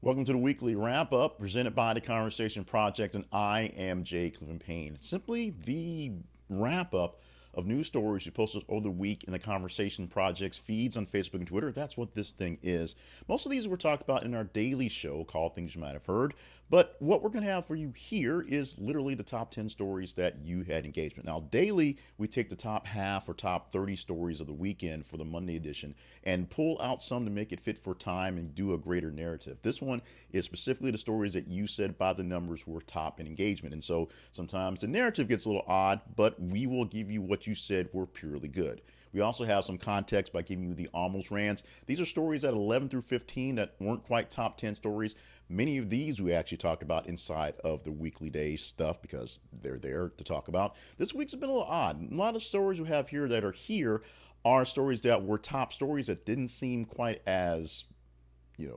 Welcome to the weekly wrap up presented by the Conversation Project, and I am Jay Cleveland Payne. Simply the wrap up of news stories we posted over the week in the Conversation Project's feeds on Facebook and Twitter. That's what this thing is. Most of these were talked about in our daily show called Things You Might Have Heard, but what we're going to have for you here is literally the top 10 stories that you had engagement. Now, daily, we take the top half or top 30 stories of the weekend for the Monday edition and pull out some to make it fit for time and do a greater narrative. This one is specifically the stories that you said by the numbers were top in engagement. And so sometimes the narrative gets a little odd, but we will give you what you said were purely good. We also have some context by giving you the almost rants. These are stories at 11 through 15 that weren't quite top 10 stories. Many of these we actually talked about inside of the weekly day stuff because they're there to talk about. This week's been a little odd. A lot of stories we have here that are here are stories that were top stories that didn't seem quite as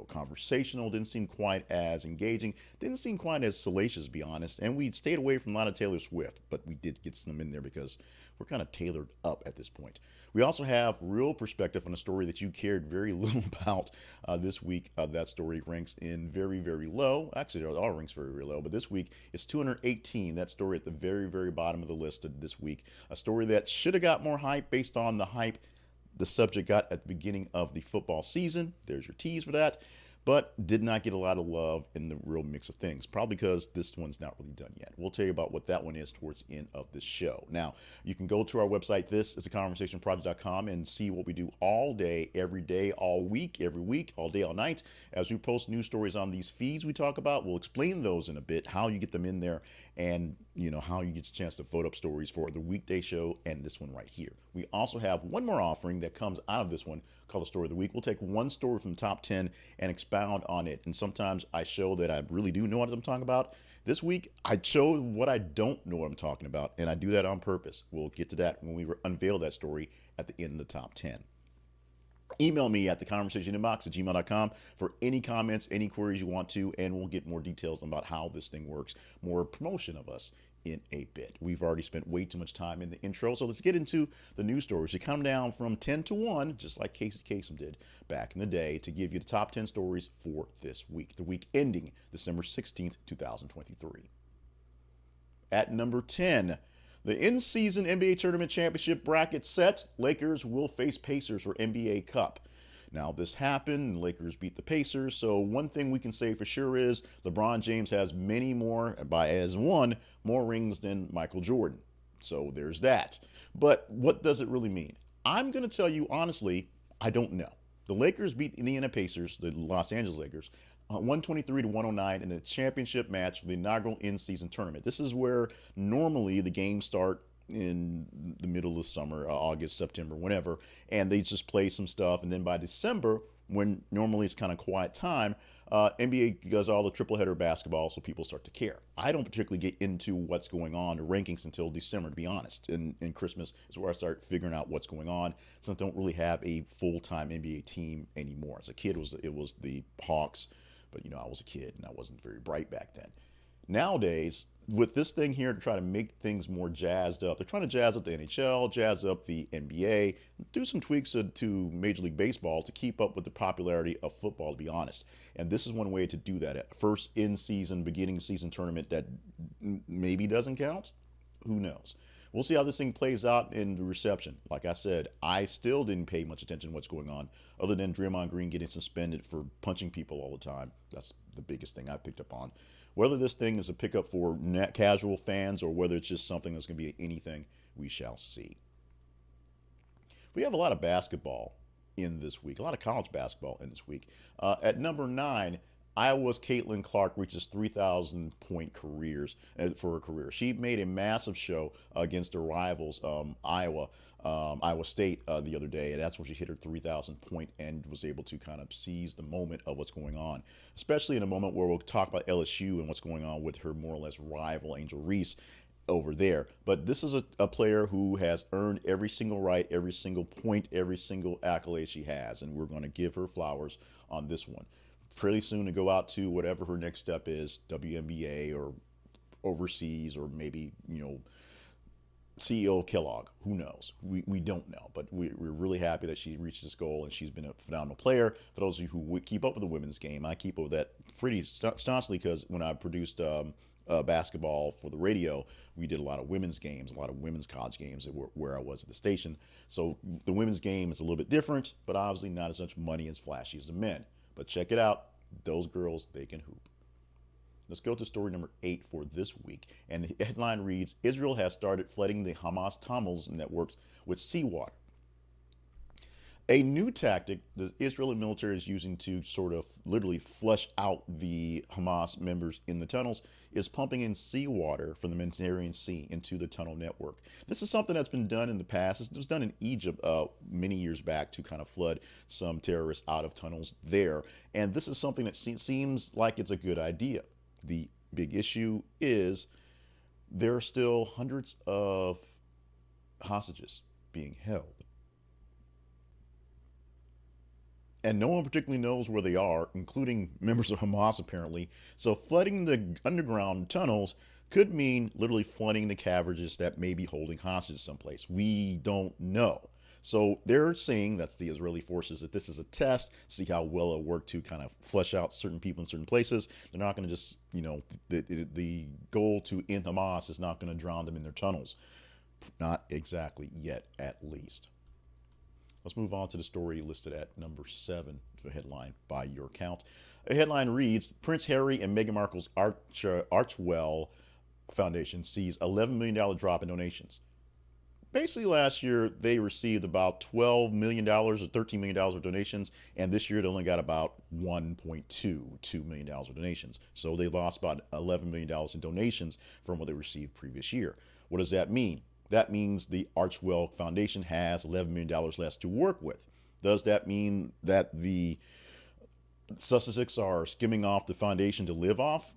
conversational, didn't seem quite as engaging, didn't seem quite as salacious, to be honest. And we stayed away from a lot of Taylor Swift, but we did get some in there because we're kind of tailored up at this point. We also have real perspective on a story that you cared very little about this week. That story ranks in very, very low. Actually, it all ranks very, very low, but this week it's 218. That story at the very, very bottom of the list this week. A story that should have got more hype based on the hype the subject got at the beginning of the football season. There's your tease for that. But did not get a lot of love in the real mix of things, probably because this one's not really done yet. We'll tell you about what that one is towards the end of this show. Now, you can go to our website, this is theconversationproject.com, and see what we do all day, every day, all week, every week, all day, all night. As we post news stories on these feeds we talk about, we'll explain those in a bit, how you get them in there, and how you get a chance to vote up stories for the weekday show and this one right here. We also have one more offering that comes out of this one called the Story of the Week. We'll take one story from the top 10 and expound on it. And sometimes I show that I really do know what I'm talking about. This week, I show what I don't know what I'm talking about, and I do that on purpose. We'll get to that when we unveil that story at the end of the top 10. Email me at theconversationinbox@gmail.com for any comments, any queries you want to, and we'll get more details about how this thing works, more promotion of us in a bit. We've already spent way too much time in the intro, so let's get into the news stories. We come down from 10 to 1, just like Casey Kasem did back in the day, to give you the top 10 stories for this week, the week ending December 16th, 2023. At number 10, the in-season NBA Tournament Championship bracket set. Lakers will face Pacers for NBA Cup. Now, this happened, and Lakers beat the Pacers, so one thing we can say for sure is LeBron James has many more, more rings than Michael Jordan. So there's that. But what does it really mean? I'm going to tell you honestly, I don't know. The Lakers beat the Indiana Pacers, the Los Angeles Lakers, 123 to 109 in the championship match for the inaugural in-season tournament. This is where normally the games start in the middle of summer, August, September, whenever, and they just play some stuff. And then by December, when normally it's kind of quiet time, NBA does all the triple header basketball, so people start to care. I don't particularly get into what's going on, the rankings, until December, to be honest. And Christmas is where I start figuring out what's going on, since I don't really have a full-time NBA team anymore. As a kid, it was the Hawks, but I was a kid and I wasn't very bright back then. Nowadays, with this thing here to try to make things more jazzed up, they're trying to jazz up the NHL, jazz up the NBA, do some tweaks to Major League Baseball to keep up with the popularity of football, to be honest. And this is one way to do that. First in-season, beginning season tournament that maybe doesn't count. Who knows? We'll see how this thing plays out in the reception. Like I said, I still didn't pay much attention to what's going on, other than Draymond Green getting suspended for punching people all the time. That's the biggest thing I picked up on. Whether this thing is a pickup for casual fans or whether it's just something that's going to be anything, we shall see. We have a lot of basketball in this week, a lot of college basketball in this week. At number 9, Iowa's Caitlin Clark reaches 3,000 point careers for her career. She made a massive show against her rivals, Iowa State, the other day, and that's when she hit her 3,000 point and was able to kind of seize the moment of what's going on, especially in a moment where we'll talk about LSU and what's going on with her more or less rival, Angel Reese, over there. But this is a player who has earned every single right, every single point, every single accolade she has, and we're going to give her flowers on this one. Fairly soon to go out to whatever her next step is, WNBA or overseas, or maybe CEO of Kellogg. Who knows? We don't know, but we're really happy that she reached this goal, and she's been a phenomenal player. For those of you who keep up with the women's game, I keep up with that pretty staunchly because when I produced basketball for the radio, we did a lot of women's games, a lot of women's college games where I was at the station. So the women's game is a little bit different, but obviously not as much money as flashy as the men. But check it out. Those girls, they can hoop. Let's go to story number 8 for this week. And the headline reads, Israel has started flooding the Hamas tunnels networks with seawater. A new tactic the Israeli military is using to sort of literally flush out the Hamas members in the tunnels is pumping in seawater from the Mediterranean Sea into the tunnel network. This is something that's been done in the past. It was done in Egypt many years back to kind of flood some terrorists out of tunnels there. And this is something that seems like it's a good idea. The big issue is there are still hundreds of hostages being held. And no one particularly knows where they are, including members of Hamas apparently. So flooding the underground tunnels could mean literally flooding the caverns that may be holding hostages someplace. We don't know. So they're saying, that's the Israeli forces, that this is a test, see how well it'll work to kind of flush out certain people in certain places. They're not going to just, the goal to end Hamas is not going to drown them in their tunnels. Not exactly yet, at least. Let's move on to the story listed at number 7, the headline by your count. A headline reads, Prince Harry and Meghan Markle's Archewell Foundation sees $11 million drop in donations. Basically, last year, they received about $12 million or $13 million of donations, and this year they only got about $1.2 million of donations. So they lost about $11 million in donations from what they received previous year. What does that mean? That means the Archewell Foundation has $11 million less to work with. Does that mean that the Sussexes are skimming off the foundation to live off?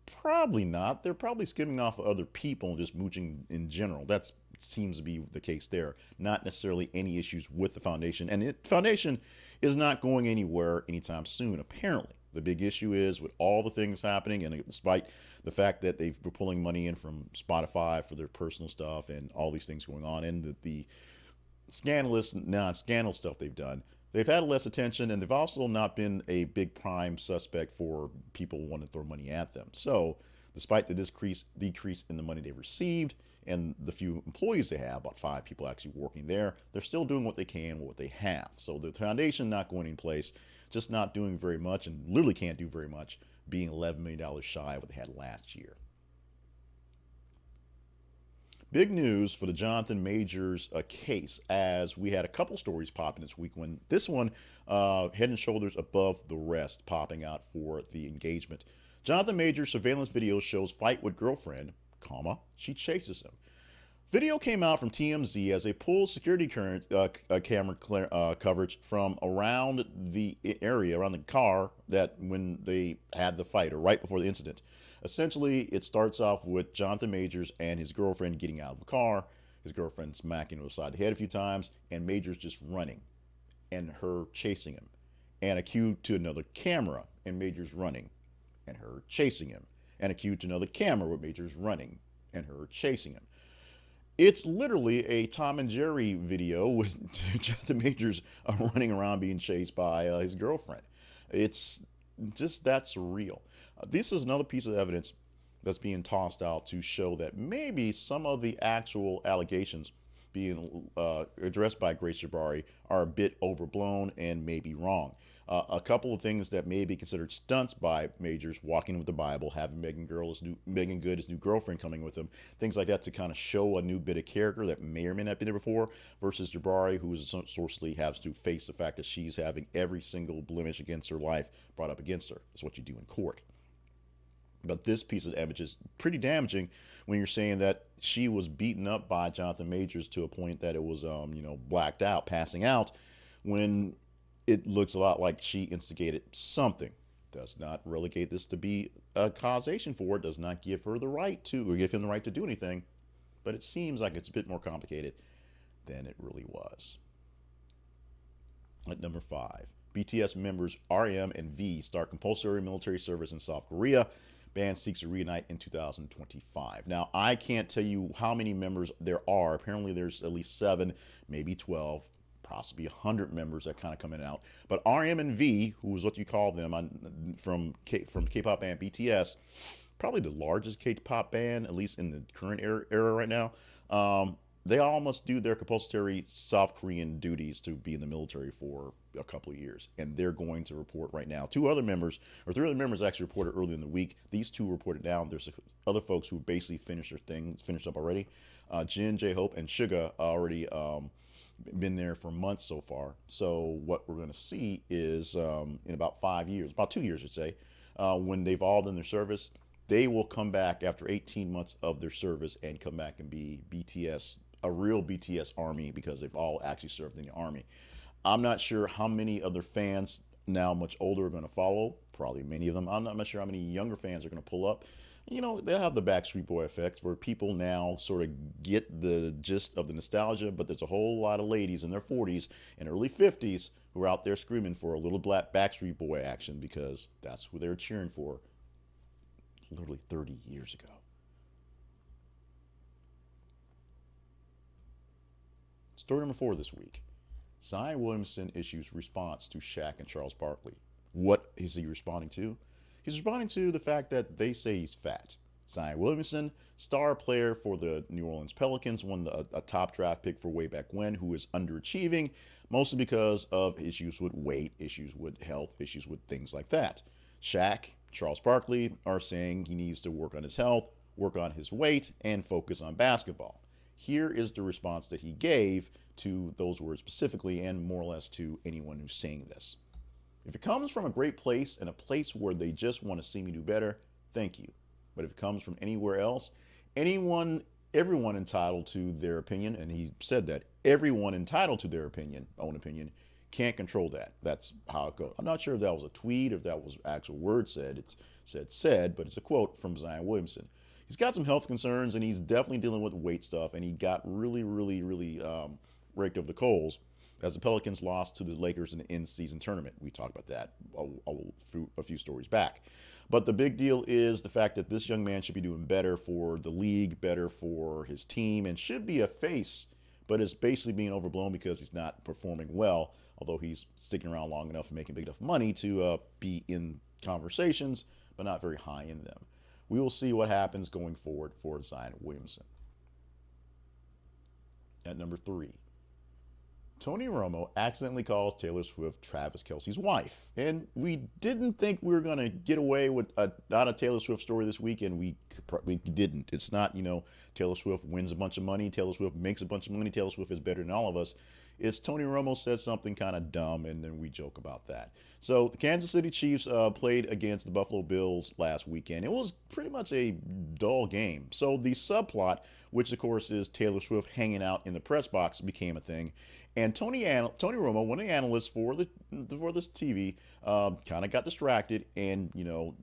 Probably not. They're probably skimming off of other people and just mooching in general. That seems to be the case there. Not necessarily any issues with the foundation. And the foundation is not going anywhere anytime soon, apparently. The big issue is with all the things happening, and despite the fact that they've been pulling money in from Spotify for their personal stuff and all these things going on, and the scandalous, non-scandal stuff they've done, they've had less attention, and they've also not been a big prime suspect for people wanting to throw money at them. So despite the decrease in the money they received and the few employees they have, about 5 people actually working there, they're still doing what they can with what they have. So the foundation not going in place, just not doing very much, and literally can't do very much, being $11 million shy of what they had last year. Big news for the Jonathan Majors case, as we had a couple stories popping this week, when this one head and shoulders above the rest popping out for the engagement. Jonathan Majors surveillance video shows fight with girlfriend, she chases him. Video came out from TMZ as they pulled security camera coverage from around the area, around the car, that when they had the fight, or right before the incident. Essentially, it starts off with Jonathan Majors and his girlfriend getting out of the car, his girlfriend smacking him upside the head a few times, and Majors just running, and her chasing him. And a cue to another camera, and Majors running, and her chasing him. And a cue to another camera with Majors running, and her chasing him. It's literally a Tom and Jerry video with Jonathan Majors running around being chased by his girlfriend. It's just that surreal. This is another piece of evidence that's being tossed out to show that maybe some of the actual allegations being addressed by Grace Jabari are a bit overblown and maybe wrong. A couple of things that may be considered stunts by Majors, walking with the Bible, having Megan Good, his new girlfriend, coming with him, things like that, to kind of show a new bit of character that may or may not be there before, versus Jabari, who is essentially has to face the fact that she's having every single blemish against her life brought up against her. That's what you do in court. But this piece of evidence is pretty damaging when you're saying that she was beaten up by Jonathan Majors to a point that it was, blacked out, passing out, when it looks a lot like she instigated something. Does not relegate this to be a causation for it, does not give her the right to, or give him the right to do anything, but it seems like it's a bit more complicated than it really was. At number 5, BTS members RM and V start compulsory military service in South Korea. Band seeks to reunite in 2025. Now, I can't tell you how many members there are. Apparently, there's at least 7, maybe 12, possibly 100 members that kind of come in and out. But RM and V, who is what you call them from K-pop band BTS, probably the largest K-pop band, at least in the current era right now. They all must do their compulsory South Korean duties to be in the military for a couple of years. And they're going to report right now. 3 other members actually reported earlier in the week. These 2 reported down. There's other folks who basically finished up already. Jin, J-Hope, and Suga already been there for months so far. So what we're going to see is in about 5 years, about 2 years, I'd say, when they've all done their service, they will come back after 18 months of their service and come back and be BTS, a real BTS army, because they've all actually served in the army. I'm not sure how many other fans now much older are going to follow. Probably many of them. I'm not sure how many younger fans are going to pull up. You know, they'll have the Backstreet Boy effect where people now sort of get the gist of the nostalgia, but there's a whole lot of ladies in their 40s and early 50s who are out there screaming for a little black Backstreet Boy action, because that's who they were cheering for literally 30 years ago. Story number 4 this week. Zion Williamson issues response to Shaq and Charles Barkley. What is he responding to? He's responding to the fact that they say he's fat. Zion Williamson, star player for the New Orleans Pelicans, won a top draft pick for way back when, who is underachieving, mostly because of issues with weight, issues with health, issues with things like that. Shaq, Charles Barkley are saying he needs to work on his health, work on his weight, and focus on basketball. Here is the response that he gave to those words specifically, and more or less to anyone who's saying this. If it comes from a great place and a place where they just want to see me do better, thank you. But if it comes from anywhere else, everyone entitled to their opinion, and he said that everyone entitled to their own opinion, can't control that. That's how it goes. I'm not sure if that was a tweet or if that was actual word said. It's said, but it's a quote from Zion Williamson. He's got some health concerns, and he's definitely dealing with weight stuff, and he got really raked over the coals as the Pelicans lost to the Lakers in the in-season tournament. We talked about that a few stories back. But the big deal is the fact that this young man should be doing better for the league, better for his team, and should be a face, but is basically being overblown because he's not performing well, although he's sticking around long enough and making big enough money to be in conversations, but not very high in them. We will see what happens going forward for Zion Williamson. At number 3, Tony Romo accidentally calls Taylor Swift Travis Kelce's wife. And we didn't think we were going to get away with not a Taylor Swift story this week, and we didn't. It's not, Taylor Swift wins a bunch of money, Taylor Swift makes a bunch of money, Taylor Swift is better than all of us. It's Tony Romo said something kind of dumb, and then we joke about that. So the Kansas City Chiefs played against the Buffalo Bills last weekend. It was pretty much a dull game. So the subplot, which of course is Taylor Swift hanging out in the press box, became a thing. And Tony Romo, one of the analysts for this TV, kind of got distracted and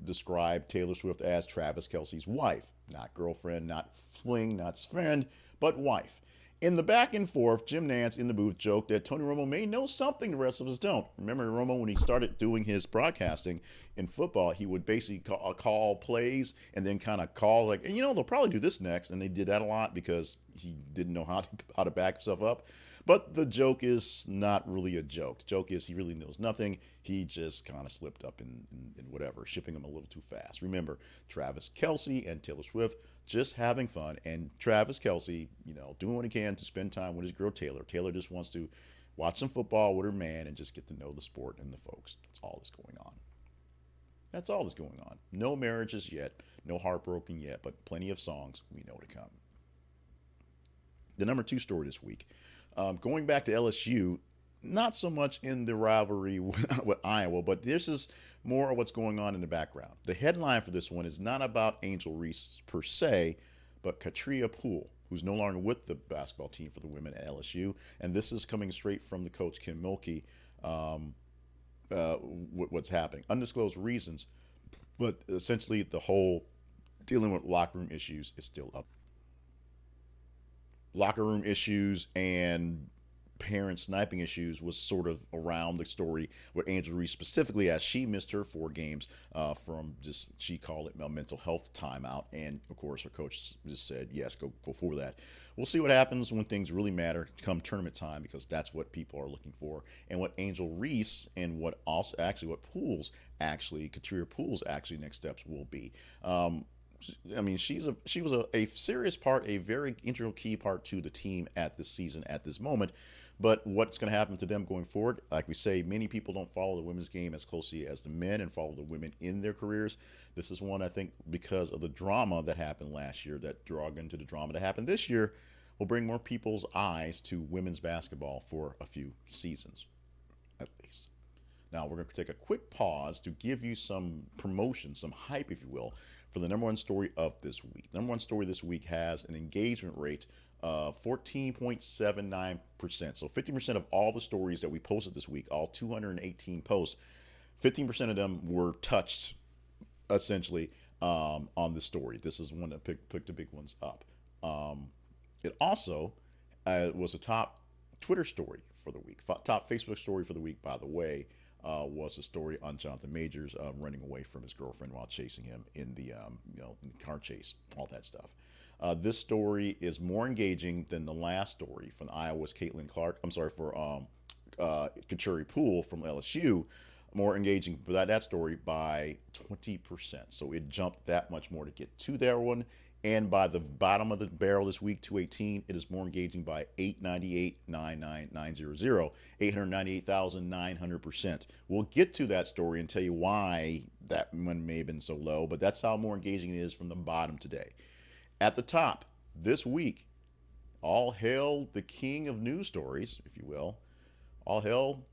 described Taylor Swift as Travis Kelce's wife, not girlfriend, not fling, not friend, but wife. In the back and forth, Jim Nantz in the booth joked that Tony Romo may know something the rest of us don't. Remember Romo, when he started doing his broadcasting in football, he would basically call plays and then kind of call like, they'll probably do this next. And they did that a lot because he didn't know how to back himself up. But the joke is not really a joke. The joke is he really knows nothing. He just kind of slipped up in whatever, shipping him a little too fast. Remember, Travis Kelce and Taylor Swift just having fun, and Travis Kelce, doing what he can to spend time with his girl Taylor. Taylor just wants to watch some football with her man and just get to know the sport and the folks. That's all that's going on. That's all that's going on. No marriages yet, no heartbroken yet, but plenty of songs we know to come. The number 2 story this week. Going back to LSU, not so much in the rivalry with Iowa, but this is more of what's going on in the background. The headline for this one is not about Angel Reese per se, but Katria Poole, who's no longer with the basketball team for the women at LSU. And this is coming straight from the coach, Kim Mulkey, what's happening. Undisclosed reasons, but essentially the whole dealing with locker room issues is still up. Locker room issues and parent sniping issues was sort of around the story with Angel Reese specifically, as she missed her 4 games from just, she called it a mental health timeout, and of course her coach just said yes, go for that. We'll see what happens when things really matter come tournament time, because that's what people are looking for, and what Angel Reese and what also actually what Pools actually Katrina Pools actually next steps will be. I mean, she was a serious part, a very integral key part to the team at this season, at this moment. But what's going to happen to them going forward? Like we say, many people don't follow the women's game as closely as the men and follow the women in their careers. This is one, I think, because of the drama that happened last year, that drug into the drama that happened this year, will bring more people's eyes to women's basketball for a few seasons, at least. Now, we're going to take a quick pause to give you some promotion, some hype, if you will, for the number one story of this week. The number one story this week has an engagement rate of 14.79%. So 50% of all the stories that we posted this week, all 218 posts, 15% of them were touched, essentially, on the story. This is one that picked the big ones up. It also was a top Twitter story for the week. Top Facebook story for the week, by the way, was a story on Jonathan Majors running away from his girlfriend while chasing him in the in the car chase, all that stuff. This story is more engaging than the last story from Iowa's Caitlin Clark. I'm sorry, for Katrina Poole from LSU. More engaging for that story by 20%. So it jumped that much more to get to that one. And by the bottom of the barrel this week, 218, it is more engaging by 898,99900, 898,900%. We'll get to that story and tell you why that one may have been so low, but that's how more engaging it is from the bottom today. At the top this week, all hail the king of news stories, if you will. All hail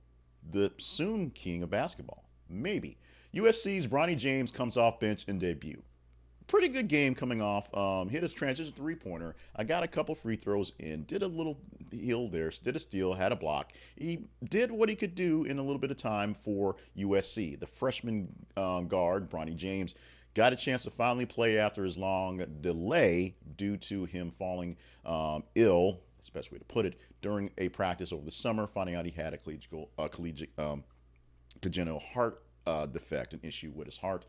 the soon king of basketball, maybe. USC's Bronny James comes off bench in debut. Pretty good game coming off. Hit his transition three-pointer. I got a couple free throws in. Did a little heel there. Did a steal. Had a block. He did what he could do in a little bit of time for USC. The freshman guard, Bronny James, got a chance to finally play after his long delay due to him falling ill, that's the best way to put it, during a practice over the summer, finding out he had a collegiate congenital heart defect, an issue with his heart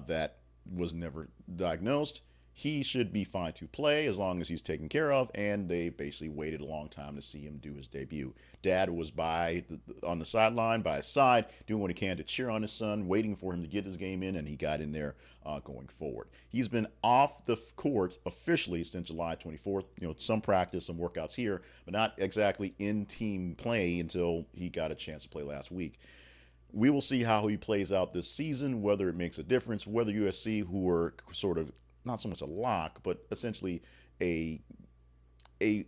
that was never diagnosed. He should be fine to play as long as he's taken care of, and they basically waited a long time to see him do his debut. Dad was on the sideline by his side, doing what he can to cheer on his son, waiting for him to get his game in, and he got in there going forward. He's been off the court officially since July 24th. Some practice, some workouts here, but not exactly in team play until he got a chance to play last week. We will see how he plays out this season, whether it makes a difference, whether USC, who are sort of not so much a lock, but essentially a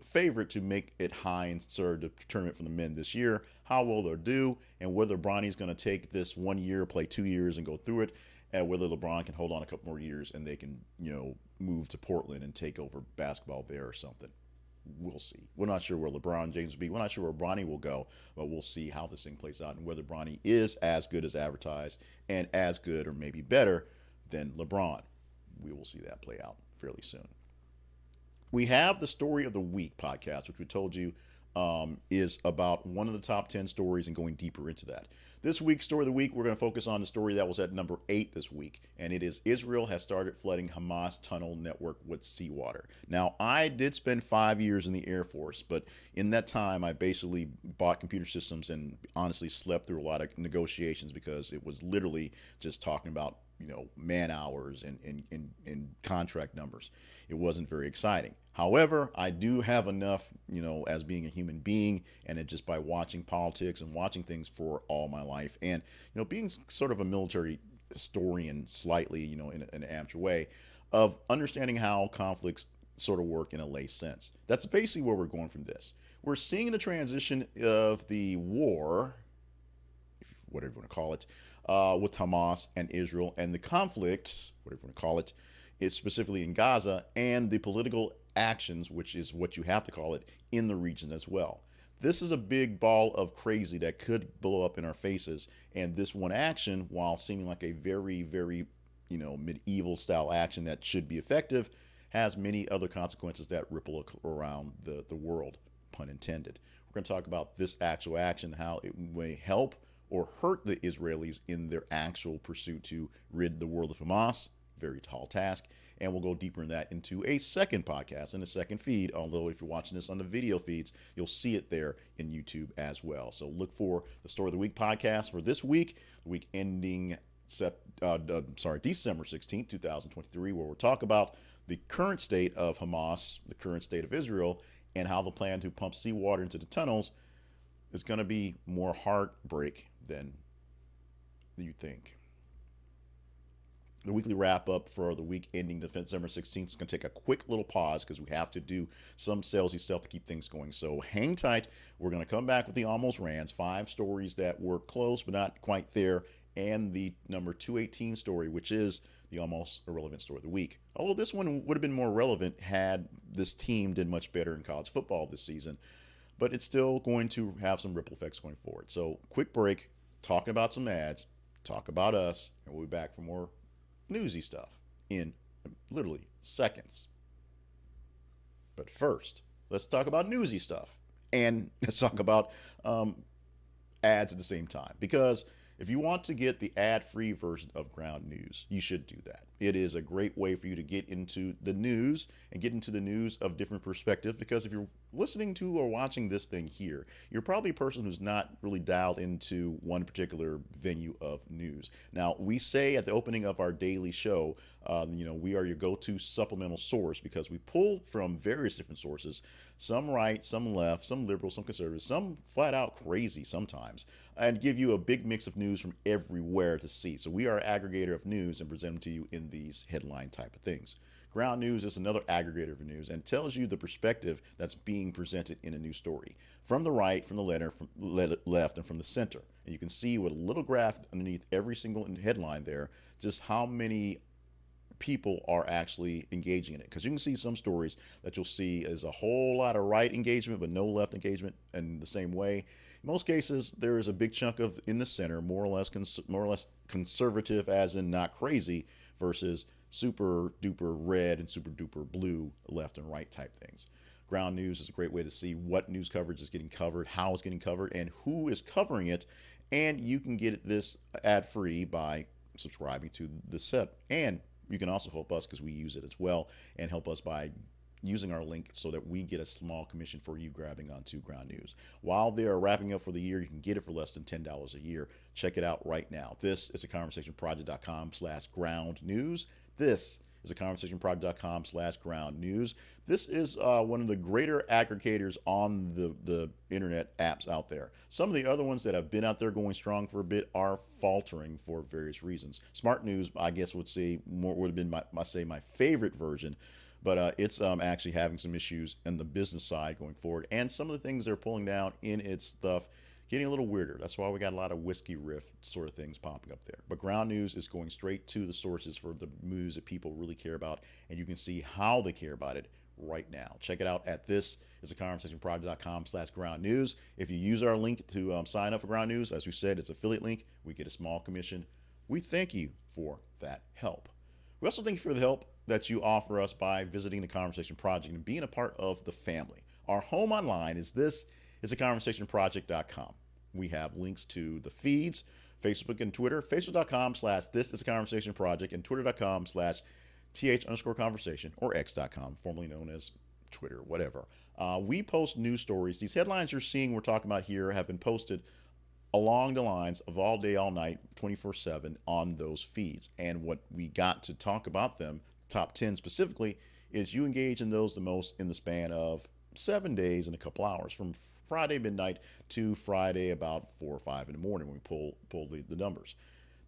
favorite to make it high and serve the tournament for the men this year, how well they'll do, and whether Bronny's going to take this 1 year, play 2 years, and go through it, and whether LeBron can hold on a couple more years and they can, move to Portland and take over basketball there or something. We'll see. We're not sure where LeBron James will be. We're not sure where Bronny will go, but we'll see how this thing plays out and whether Bronny is as good as advertised and as good or maybe better than LeBron. We will see that play out fairly soon. We have the Story of the Week podcast, which we told you is about one of the top 10 stories and going deeper into that. This week's Story of the Week, we're going to focus on the story that was at number 8 this week, and it is Israel has started flooding Hamas tunnel network with seawater. Now, I did spend 5 years in the Air Force, but in that time, I basically bought computer systems and honestly slept through a lot of negotiations because it was literally just talking about man hours and contract numbers. It wasn't very exciting. However, I do have enough, as being a human being, and it just by watching politics and watching things for all my life, and being sort of a military historian slightly, in an amateur way, of understanding how conflicts sort of work in a lay sense. That's basically where we're going from this. We're seeing the transition of the war, whatever you want to call it, with Hamas and Israel, and the conflict, whatever you want to call it, is specifically in Gaza, and the political actions, which is what you have to call it, in the region as well. This is a big ball of crazy that could blow up in our faces, and this one action, while seeming like a very, very, medieval style action that should be effective, has many other consequences that ripple around the world, pun intended. We're going to talk about this actual action, how it may help or hurt the Israelis in their actual pursuit to rid the world of Hamas. Very tall task. And we'll go deeper in that into a second podcast and a second feed. Although if you're watching this on the video feeds, you'll see it there in YouTube as well. So look for the Story of the Week podcast for this week, the week ending December 16th, 2023, where we'll talk about the current state of Hamas, the current state of Israel, and how the plan to pump seawater into the tunnels is going to be more heartbreak than you think. The weekly wrap up for the week ending December 16th is going to take a quick little pause because we have to do some salesy stuff to keep things going. So hang tight. We're going to come back with the almost rants, 5 stories that were close but not quite there, and the number 218 story, which is the almost irrelevant story of the week. Although this one would have been more relevant had this team did much better in college football this season, but it's still going to have some ripple effects going forward. So quick break, talking about some ads, talk about us, and we'll be back for more newsy stuff in literally seconds. But first, let's talk about newsy stuff, and let's talk about ads at the same time, because if you want to get the ad-free version of Ground News, you should do that. It is a great way for you to get into the news and get into the news of different perspectives, because if you're listening to or watching this thing here, you're probably a person who's not really dialed into one particular venue of news. Now, we say at the opening of our daily show, we are your go-to supplemental source because we pull from various different sources, some right, some left, some liberal, some conservative, some flat out crazy sometimes, and give you a big mix of news from everywhere to see. So we are an aggregator of news and present them to you in these headline type of things. Ground News is another aggregator of news and tells you the perspective that's being presented in a news story. From the right, from the left, and from the center. And you can see with a little graph underneath every single headline there, just how many people are actually engaging in it. Because you can see some stories that you'll see is a whole lot of right engagement, but no left engagement in the same way. In most cases, there is a big chunk of in the center, more or less conservative, as in not crazy, versus super duper red and super duper blue left and right type things. Ground News is a great way to see what news coverage is getting covered, how it's getting covered, and who is covering it. And you can get this ad-free by subscribing to the set. And you can also help us, because we use it as well, and help us by using our link so that we get a small commission for you grabbing onto Ground News. While they are wrapping up for the year, you can get it for less than $10 a year. Check it out right now. This is theconversationproject.com/ground news. This is theconversationproject.com/ground news. This is one of the greater aggregators on the internet apps out there. Some of the other ones that have been out there going strong for a bit are faltering for various reasons. Smart News, I guess, would have been my favorite version, but it's actually having some issues in the business side going forward, and some of the things they're pulling down in its stuff getting a little weirder. That's why we got a lot of whiskey riff sort of things popping up there. But Ground News is going straight to the sources for the news that people really care about, and you can see how they care about it right now. Check it out at theconversationproject.com/ground news. If you use our link to sign up for Ground News, as we said, it's affiliate link. We get a small commission. We thank you for that help. We also thank you for the help that you offer us by visiting the Conversation Project and being a part of the family. Our home online is theconversationproject.com. We have links to the feeds, Facebook and Twitter, facebook.com/thisistheconversationproject and twitter.com/th_conversation, or x.com, formerly known as Twitter, whatever. We post news stories. These headlines you're seeing we're talking about here have been posted along the lines of all day, all night, 24/7 on those feeds. And what we got to talk about them, top 10 specifically, is you engage in those the most in the span of 7 days and a couple hours, from Friday midnight to Friday about 4 or 5 in the morning when we pull the numbers.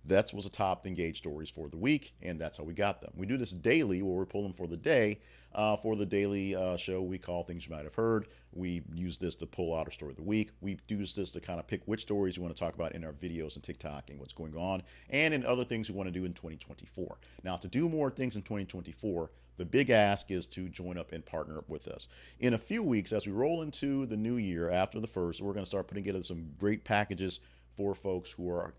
That was the top engaged stories for the week, and that's how we got them. We do this daily, where we pull them for the day. For the daily show, we call Things You Might Have Heard. We use this to pull out our story of the week. We use this to kind of pick which stories we want to talk about in our videos and TikTok and what's going on, and in other things we want to do in 2024. Now, to do more things in 2024, the big ask is to join up and partner up with us. In a few weeks, as we roll into the new year after the first, we're going to start putting together some great packages for folks who are,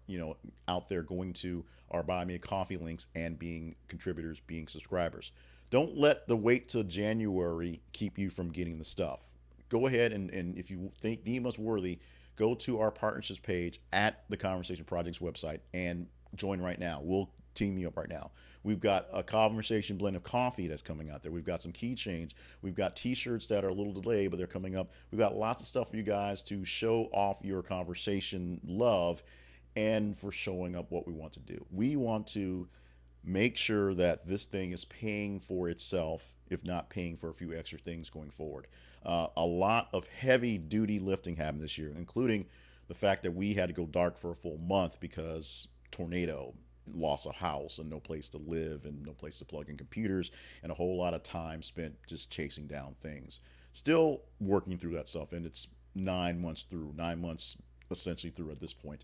out there going to our Buy Me a Coffee links and being contributors, being subscribers. Don't let the wait till January keep you from getting the stuff. go ahead and if you think deem us worthy, go to our partnerships page at the Conversation Project's website and join right now. We'll team you up right now. We've got a conversation blend of coffee that's coming out there. We've got some keychains. We've got t-shirts that are a little delayed, but they're coming up. We've got lots of stuff for you guys to show off your conversation love and for showing up what we want to do. We want to make sure that this thing is paying for itself, if not paying for a few extra things going forward. A lot of heavy duty lifting happened this year, including the fact that we had to go dark for a full month because tornado, loss of house and no place to live and no place to plug in computers, and a whole lot of time spent just chasing down things. Still working through that stuff, and it's 9 months essentially through at this point.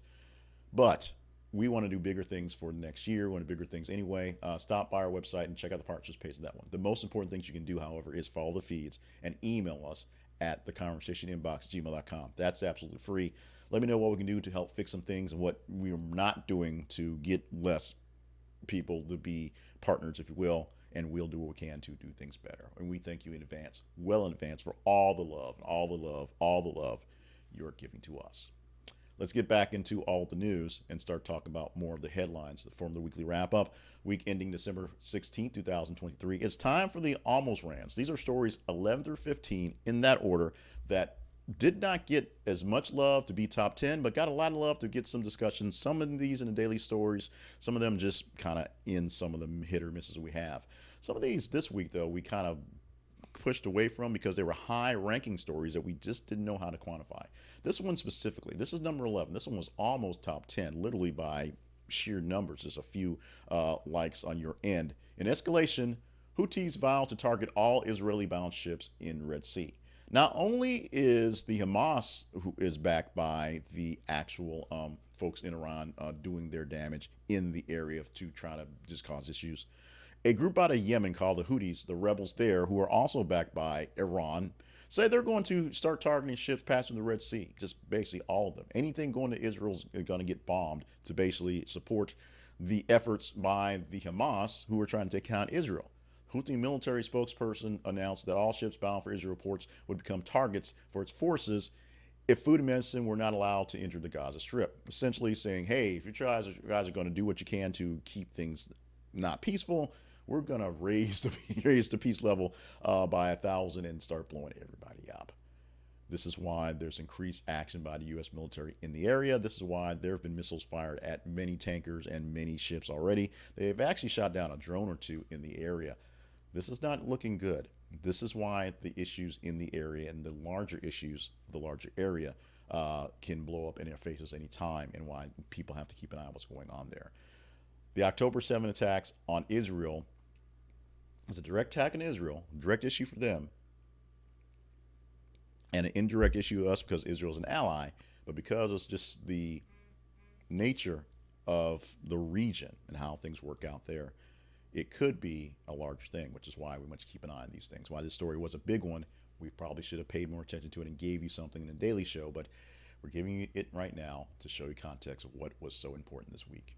But we want to do bigger things for next year. We want to do bigger things anyway. Stop by our website and check out the partnerships page of that one. The most important things you can do, however, is follow the feeds and email us at theconversationinbox@gmail.com. That's absolutely free. Let me know what we can do to help fix some things and what we're not doing to get less people to be partners, if you will, and we'll do what we can to do things better. And we thank you in advance, well in advance, for all the love, all the love you're giving to us. Let's get back into all the news and start talking about more of the headlines that form the weekly wrap-up. Week ending December 16, 2023. It's time for the Almost Rants. These are stories 11 through 15 in that order that did not get as much love to be top 10, but got a lot of love to get some discussion. Some of these in the daily stories, some of them just kind of in some of the hit or misses we have. Some of these this week, though, we kind of pushed away from because they were high ranking stories that we just didn't know how to quantify. This one specifically, this is number 11. This one was almost top 10, literally by sheer numbers, just a few likes on your end. In escalation, Houthis vow to target all Israeli-bound ships in Red Sea. Not only is the Hamas, who is backed by the actual folks in Iran doing their damage in the area to try to just cause issues, a group out of Yemen called the Houthis, the rebels there, who are also backed by Iran, say they're going to start targeting ships passing the Red Sea. Just basically all of them. Anything going to Israel is going to get bombed to basically support the efforts by the Hamas, who are trying to take down Israel. Houthi military spokesperson announced that all ships bound for Israel ports would become targets for its forces if food and medicine were not allowed to enter the Gaza Strip. Essentially saying, hey, if you guys are going to do what you can to keep things not peaceful, we're going to raise the peace level by 1,000 and start blowing everybody up. This is why there's increased action by the U.S. military in the area. This is why there have been missiles fired at many tankers and many ships already. They've actually shot down a drone or two in the area. This is not looking good. This is why the issues in the area and the larger issues, the larger area, can blow up in their faces any time, and why people have to keep an eye on what's going on there. The October 7 attacks on Israel is a direct attack on Israel, direct issue for them, and an indirect issue to us because Israel is an ally, but because it's just the nature of the region and how things work out there, it could be a large thing, which is why we must keep an eye on these things. Why this story was a big one, we probably should have paid more attention to it and gave you something in the daily show, but we're giving you it right now to show you context of what was so important this week.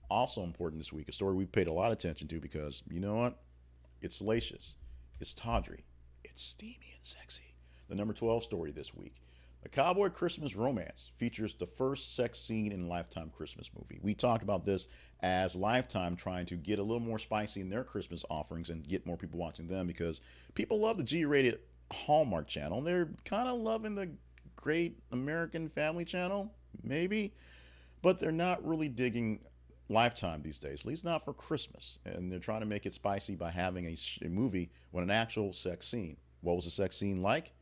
Also important this week, a story we paid a lot of attention to because, you know what? It's salacious. It's tawdry. It's steamy and sexy. The number 12 story this week. The Cowboy Christmas Romance features the first sex scene in a Lifetime Christmas movie. We talked about this as Lifetime trying to get a little more spicy in their Christmas offerings and get more people watching them because people love the G-rated Hallmark channel. They're kind of loving the Great American Family channel, maybe, but they're not really digging Lifetime these days, at least not for Christmas. And they're trying to make it spicy by having a movie with an actual sex scene. What was the sex scene like?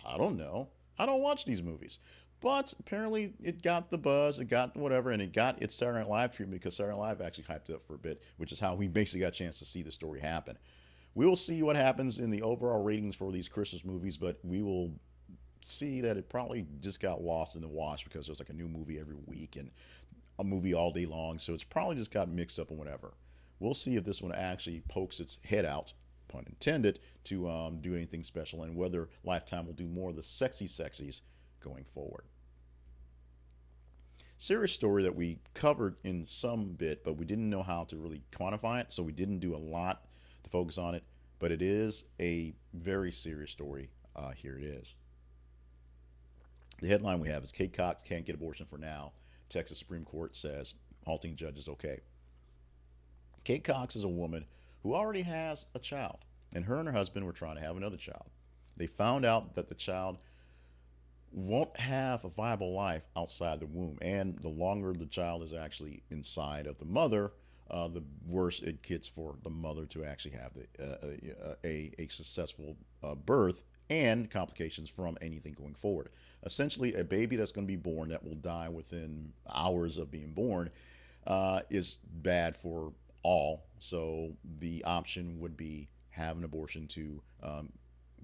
I don't know. I don't watch these movies. But apparently it got the buzz, it got whatever, and it got its Saturday Night Live treatment because Saturday Night Live actually hyped it up for a bit, which is how we basically got a chance to see the story happen. We will see what happens in the overall ratings for these Christmas movies, but we will see that it probably just got lost in the wash because there's like a new movie every week and a movie all day long, so it's probably just got mixed up and whatever. We'll see if this one actually pokes its head out, pun intended, to do anything special, and whether Lifetime will do more of the sexy sexies going forward. Serious story that we covered in some bit, but we didn't know how to really quantify it, so we didn't do a lot to focus on it, but it is a very serious story. Here it is. The headline we have is Kate Cox can't get abortion for now. Texas Supreme Court says halting judge is okay. Kate Cox is a woman who already has a child, and her husband were trying to have another child. They found out that the child won't have a viable life outside the womb, and the longer the child is actually inside of the mother, the worse it gets for the mother to actually have a successful birth and complications from anything going forward. Essentially, a baby that's going to be born that will die within hours of being born is bad for all. So the option would be have an abortion to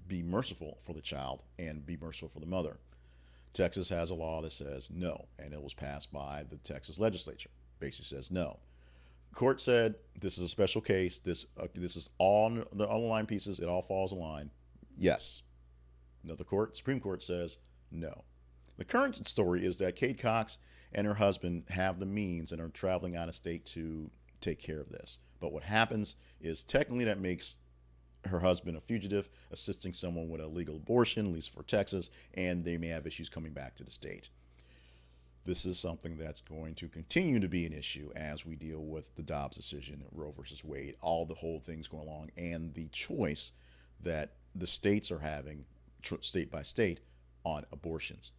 be merciful for the child and be merciful for the mother. Texas has a law that says no, and it was passed by the Texas legislature. Basically says no. Court said this is a special case. This is all the underlying pieces. It all falls in line. Yes. Another court, Supreme Court says no. The current story is that Kate Cox and her husband have the means and are traveling out of state to take care of this. But what happens is technically that makes her husband a fugitive, assisting someone with a legal abortion, at least for Texas, and they may have issues coming back to the state. This is something that's going to continue to be an issue as we deal with the Dobbs decision, Roe versus Wade, all the whole things going along, and the choice that the states are having, state by state, on abortions.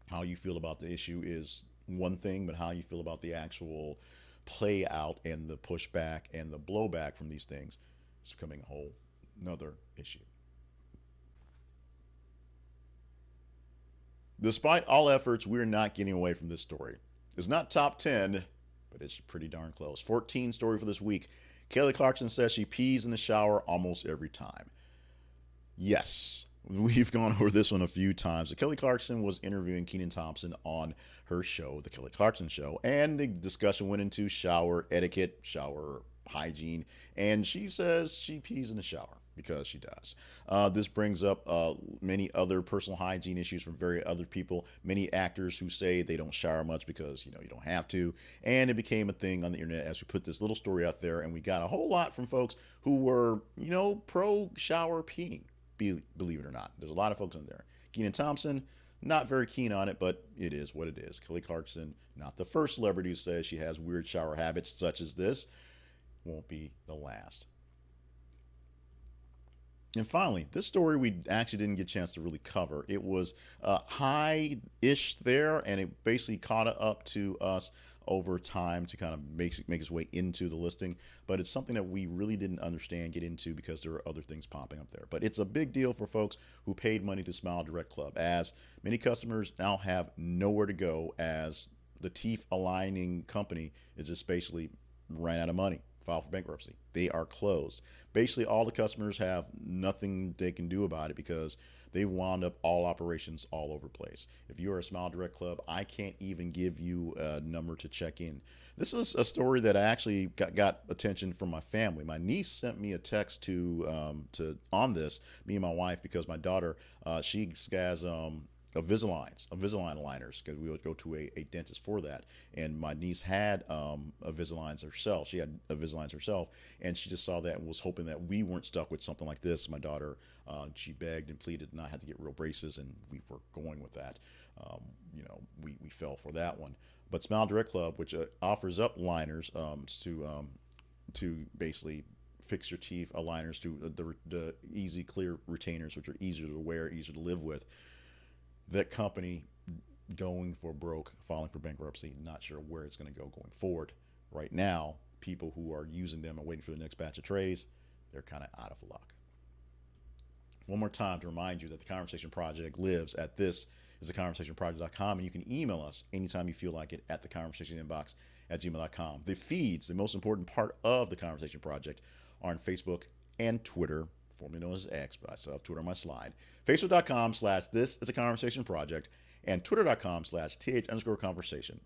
How you feel about the issue is one thing, but how you feel about the actual play out and the pushback and the blowback from these things is becoming a whole another issue. Despite all efforts, we're not getting away from this story. It's not top 10, but it's pretty darn close. 14 story for this week. Kelly Clarkson says she pees in the shower almost every time. Yes, we've gone over this one a few times. Kelly Clarkson was interviewing Kenan Thompson on her show, The Kelly Clarkson Show, and the discussion went into shower etiquette, shower hygiene, and she says she pees in the shower because she does. This brings up many other personal hygiene issues from very other people, many actors who say they don't shower much because you don't have to, and it became a thing on the internet as we put this little story out there, and we got a whole lot from folks who were pro shower peeing. Believe it or not, there's a lot of folks in there. Kenan Thompson, not very keen on it, but it is what it is. Kelly Clarkson, not the first celebrity who says she has weird shower habits such as this, won't be the last. And finally, this story we actually didn't get a chance to really cover. It was high-ish there, and it basically caught up to us over time to kind of make its way into the listing. But it's something that we really didn't understand, get into, because there are other things popping up there. But it's a big deal for folks who paid money to Smile Direct Club, as many customers now have nowhere to go, as the teeth aligning company is just basically ran out of money, filed for bankruptcy. They are closed. Basically, all the customers have nothing they can do about it because they wound up all operations all over the place. If you are a Smile Direct Club, I can't even give you a number to check in. This is a story that I actually got attention from my family. My niece sent me a text on this, me and my wife, because my daughter, she has Invisalign aligners, because we would go to a dentist for that, and my niece had Invisaligns herself. She had Invisaligns herself, and she just saw that and was hoping that we weren't stuck with something like this. My daughter, she begged and pleaded not have to get real braces, and we were going with that. We fell for that one. But Smile Direct Club, which offers up liners to basically fix your teeth, aligners to the easy clear retainers, which are easier to wear, easier to live with. That company going for broke, filing for bankruptcy, not sure where it's going to go going forward. Right now, people who are using them and waiting for the next batch of trays, they're kind of out of luck. One more time to remind you that the Conversation Project lives at this is theconversationproject.com, and you can email us anytime you feel like it at theconversationinbox@gmail.com. The feeds, the most important part of the Conversation Project, are on Facebook and Twitter, formerly known as X, but I still have Twitter on my slide. Facebook.com/This is a Conversation Project, and Twitter.com/th_conversation.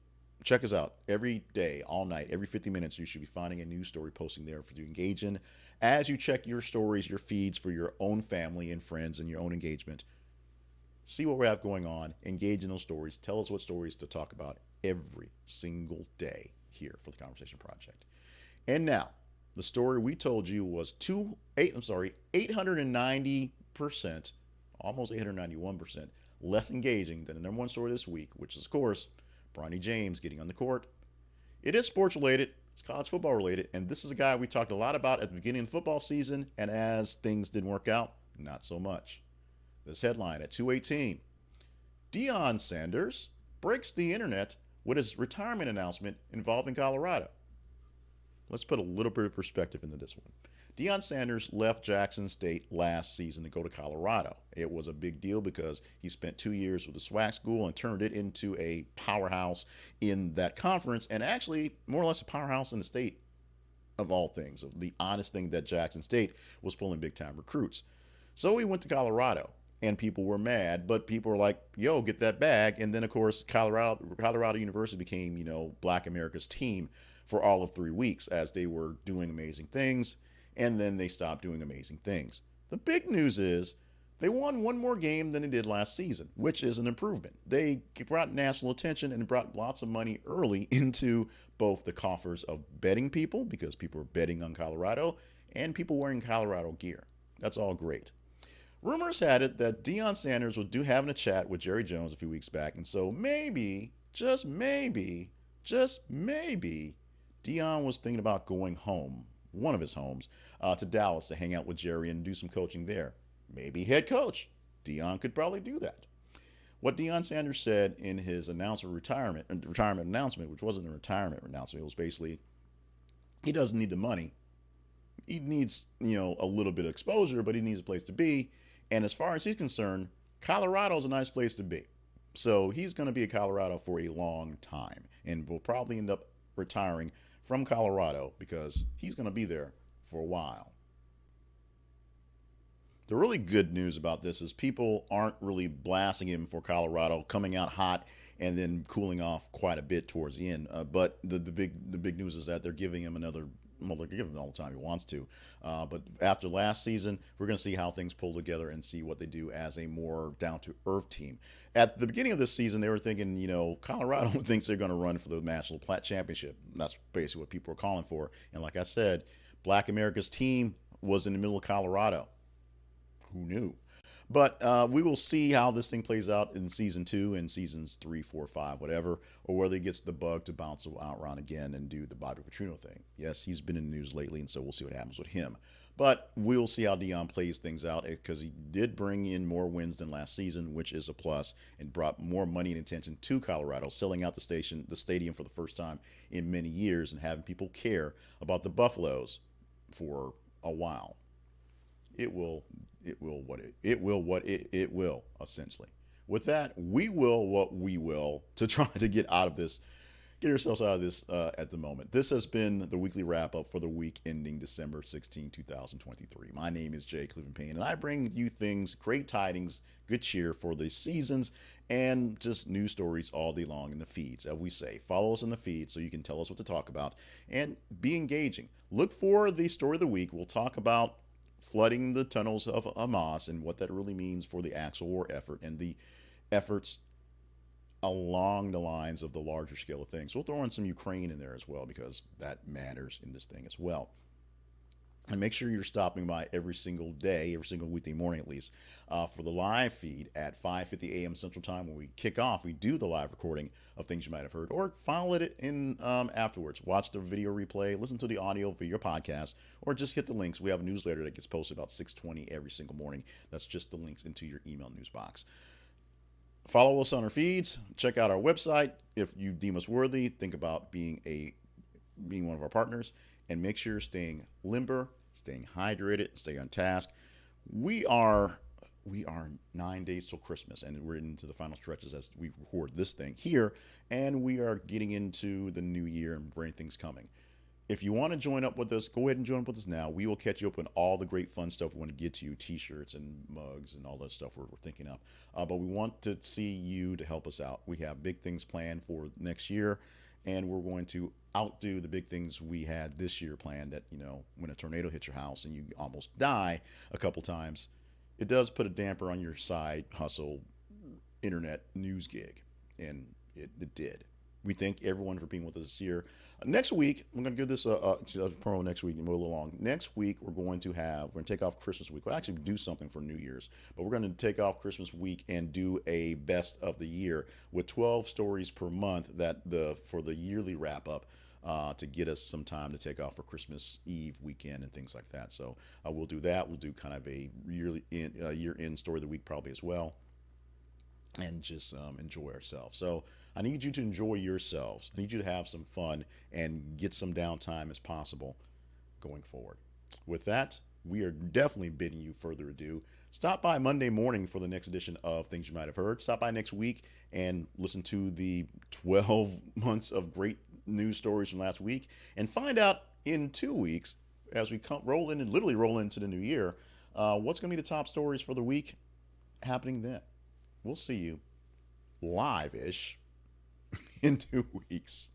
Check us out every day, all night, every 50 minutes. You should be finding a news story posting there for you to engage in. As you check your stories, your feeds for your own family and friends and your own engagement, see what we have going on, engage in those stories, tell us what stories to talk about every single day here for the Conversation Project. And now, the story we told you was 890 almost 891% less engaging than the number one story this week, which is, of course, Bronny James getting on the court. It is sports related, it's college football related, and this is a guy we talked a lot about at the beginning of the football season, and as things didn't work out, not so much. This headline at 2:18, Deion Sanders breaks the internet with his retirement announcement involving Colorado. Let's put a little bit of perspective into this one. Deion Sanders left Jackson State last season to go to Colorado. It was a big deal because he spent 2 years with the SWAC school and turned it into a powerhouse in that conference, and actually more or less a powerhouse in the state of all things. The honest thing that Jackson State was pulling big time recruits. So he went to Colorado, and people were mad, but people were like, yo, get that bag. And then, of course, Colorado University became, Black America's team for all of 3 weeks as they were doing amazing things, and then they stopped doing amazing things. The big news is they won one more game than they did last season, which is an improvement. They brought national attention and brought lots of money early into both the coffers of betting people, because people were betting on Colorado, and people wearing Colorado gear. That's all great. Rumors had it that Deion Sanders was having a chat with Jerry Jones a few weeks back, and so maybe, just maybe, Deion was thinking about going home, one of his homes, to Dallas to hang out with Jerry and do some coaching there. Maybe head coach. Deion could probably do that. What Deion Sanders said in his retirement announcement, which wasn't a retirement announcement, it was basically he doesn't need the money. He needs, a little bit of exposure, but he needs a place to be. And as far as he's concerned, Colorado's a nice place to be. So he's going to be in Colorado for a long time and will probably end up retiring from Colorado because he's going to be there for a while. The really good news about this is people aren't really blasting him for Colorado, coming out hot and then cooling off quite a bit towards the end. But the big news is that they're giving him another. Well, they're giving him all the time he wants to. But after last season, we're going to see how things pull together and see what they do as a more down-to-earth team. At the beginning of this season, they were thinking, Colorado thinks they're going to run for the National Championship. That's basically what people were calling for. And like I said, Black America's team was in the middle of Colorado. Who knew? But we will see how this thing plays out in season 2 and seasons 3, 4, 5, whatever, or whether he gets the bug to bounce out around again and do the Bobby Petrino thing. Yes, he's been in the news lately, and so we'll see what happens with him. But we'll see how Deion plays things out because he did bring in more wins than last season, which is a plus, and brought more money and attention to Colorado, selling out the stadium for the first time in many years and having people care about the Buffaloes for a while. It will essentially. With that, we will what we will to try to get ourselves out of this at the moment. This has been the weekly wrap up for the week ending December 16, 2023. My name is Jay Cleveland Payne, and I bring you things, great tidings, good cheer for the seasons, and just news stories all day long in the feeds. As we say, follow us in the feed so you can tell us what to talk about and be engaging. Look for the story of the week. We'll talk about flooding the tunnels of Hamas and what that really means for the actual war effort and the efforts along the lines of the larger scale of things. We'll throw in some Ukraine in there as well because that matters in this thing as well. And make sure you're stopping by every single day, every single weekday morning at least, for the live feed at 5:50 a.m. Central Time. When we kick off, we do the live recording of things you might have heard, or follow it in afterwards. Watch the video replay, listen to the audio via your podcast, or just hit the links. We have a newsletter that gets posted about 6:20 every single morning. That's just the links into your email news box. Follow us on our feeds. Check out our website. If you deem us worthy, think about being one of our partners. And make sure you're staying limber, staying hydrated, stay on task. We are 9 days till Christmas, and we're into the final stretches as we record this thing here, and we are getting into the new year and great things coming. If you want to join up with us, go ahead and join up with us now. We will catch you up on all the great fun stuff we want to get to you, t-shirts and mugs and all that stuff we're thinking of. But we want to see you to help us out. We have big things planned for next year, and we're going to outdo the big things we had this year planned that, when a tornado hits your house and you almost die a couple times, it does put a damper on your side hustle internet news gig. And it did. We thank everyone for being with us this year. Next week, we're going to give this a promo next week and move along. Next week, we're going to take off Christmas week. We'll actually do something for New Year's, but we're going to take off Christmas week and do a best of the year with 12 stories per month for the yearly wrap up. To get us some time to take off for Christmas Eve weekend and things like that. So we'll do that. We'll do kind of a year end story of the week probably as well, and just enjoy ourselves. So I need you to enjoy yourselves. I need you to have some fun and get some downtime as possible going forward. With that, we are definitely bidding you further ado. Stop by Monday morning for the next edition of Things You Might Have Heard. Stop by next week and listen to the 12 months of great news stories from last week, and find out in 2 weeks as we roll into the new year, what's going to be the top stories for the week happening then. We'll see you live-ish in 2 weeks.